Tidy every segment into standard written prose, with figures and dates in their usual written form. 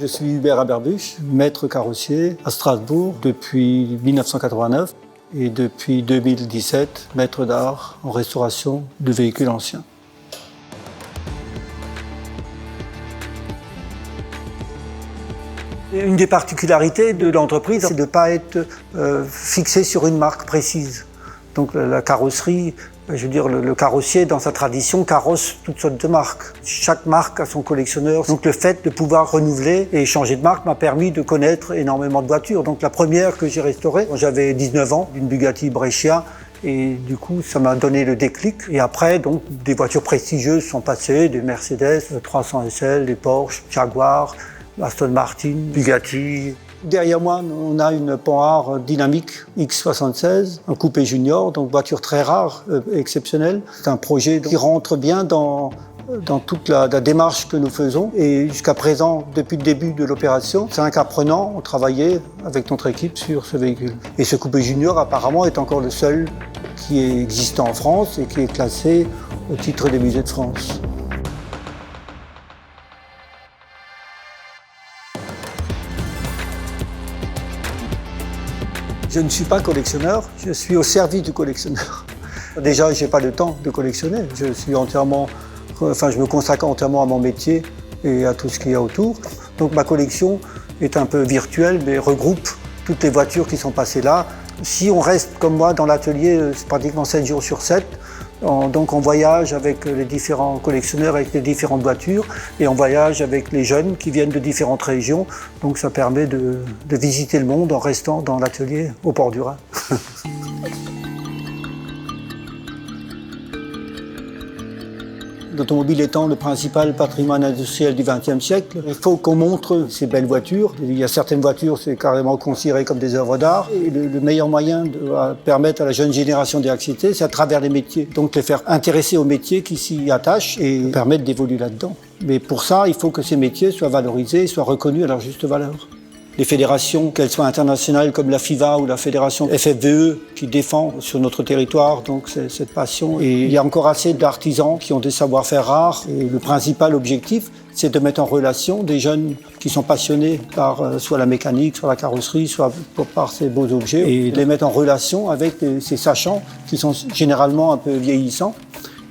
Je suis Hubert Haberbusch, maître carrossier à Strasbourg depuis 1989 et depuis 2017, maître d'art en restauration de véhicules anciens. Une des particularités de l'entreprise, c'est de ne pas être fixé sur une marque précise. Donc la carrosserie, je veux dire, le carrossier, dans sa tradition, carrosse toutes sortes de marques. Chaque marque a son collectionneur. Donc le fait de pouvoir renouveler et changer de marque m'a permis de connaître énormément de voitures. Donc la première que j'ai restaurée, quand j'avais 19 ans, une Bugatti Brescia. Et du coup, ça m'a donné le déclic. Et après, donc, des voitures prestigieuses sont passées, des Mercedes 300 SL, des Porsche, Jaguar, Aston Martin, Bugatti. Derrière moi, on a une Panhard dynamique X76, un coupé junior, donc voiture très rare, exceptionnelle. C'est un projet qui rentre bien dans toute la démarche que nous faisons. Et jusqu'à présent, depuis le début de l'opération, 5 apprenants ont travaillé avec notre équipe sur ce véhicule. Et ce coupé junior, apparemment, est encore le seul qui est existant en France et qui est classé au titre des musées de France. Je ne suis pas collectionneur, je suis au service du collectionneur. Déjà, je n'ai pas le temps de collectionner. Je me consacre entièrement à mon métier et à tout ce qu'il y a autour. Donc ma collection est un peu virtuelle, mais regroupe toutes les voitures qui sont passées là. Si on reste comme moi dans l'atelier, c'est pratiquement 7 jours sur 7. Donc on voyage avec les différents collectionneurs, avec les différentes voitures, et on voyage avec les jeunes qui viennent de différentes régions. Donc ça permet de visiter le monde en restant dans l'atelier au port du Rhin. L'automobile étant le principal patrimoine industriel du XXe siècle, il faut qu'on montre ces belles voitures. Il y a certaines voitures, c'est carrément considéré comme des œuvres d'art. Et le meilleur moyen de permettre à la jeune génération d'y accéder, c'est à travers les métiers. Donc les faire intéresser aux métiers qui s'y attachent et permettre d'évoluer là-dedans. Mais pour ça, il faut que ces métiers soient valorisés, soient reconnus à leur juste valeur. Les fédérations, qu'elles soient internationales comme la FIFA ou la fédération FFVE qui défend sur notre territoire donc cette passion. Et il y a encore assez d'artisans qui ont des savoir-faire rares. Et le principal objectif, c'est de mettre en relation des jeunes qui sont passionnés par soit la mécanique, soit la carrosserie, soit par ces beaux objets. Et de les mettre en relation avec ces sachants qui sont généralement un peu vieillissants.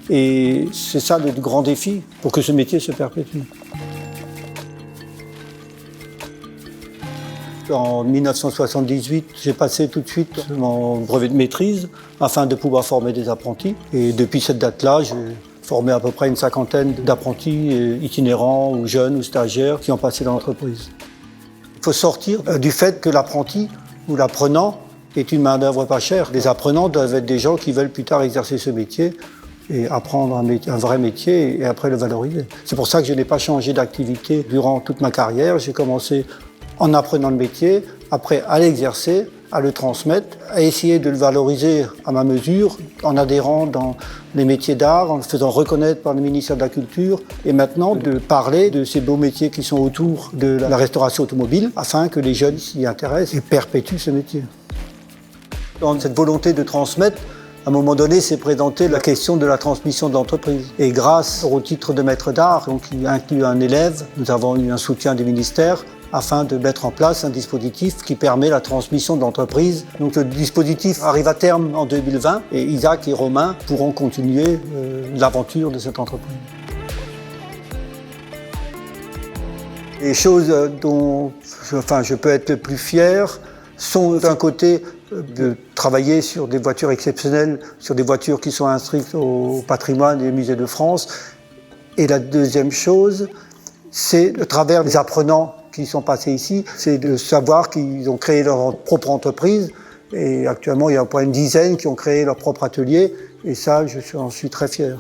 Et c'est ça le grand défi pour que ce métier se perpétue. En 1978, j'ai passé tout de suite mon brevet de maîtrise afin de pouvoir former des apprentis. Et depuis cette date-là, j'ai formé à peu près une cinquantaine d'apprentis itinérants ou jeunes ou stagiaires qui ont passé dans l'entreprise. Il faut sortir du fait que l'apprenti ou l'apprenant est une main-d'œuvre pas chère. Les apprenants doivent être des gens qui veulent plus tard exercer ce métier et apprendre un vrai métier et après le valoriser. C'est pour ça que je n'ai pas changé d'activité durant toute ma carrière. J'ai commencé en apprenant le métier, après à l'exercer, à le transmettre, à essayer de le valoriser à ma mesure, en adhérant dans les métiers d'art, en le faisant reconnaître par le ministère de la Culture, et maintenant de parler de ces beaux métiers qui sont autour de la restauration automobile, afin que les jeunes s'y intéressent et perpétuent ce métier. Dans cette volonté de transmettre, à un moment donné, s'est présentée la question de la transmission de l'entreprise. Et grâce au titre de maître d'art, donc qui inclut un élève, nous avons eu un soutien du ministère, afin de mettre en place un dispositif qui permet la transmission de l'entreprise. Donc le dispositif arrive à terme en 2020 et Isaac et Romain pourront continuer l'aventure de cette entreprise. Les choses dont je peux être le plus fier sont d'un côté de travailler sur des voitures exceptionnelles, sur des voitures qui sont inscrites au patrimoine des musées de France. Et la deuxième chose, c'est le travers des apprenants qui sont passés ici, c'est de savoir qu'ils ont créé leur propre entreprise. Et actuellement, il y a au moins une dizaine qui ont créé leur propre atelier. Et ça, j'en suis très fier.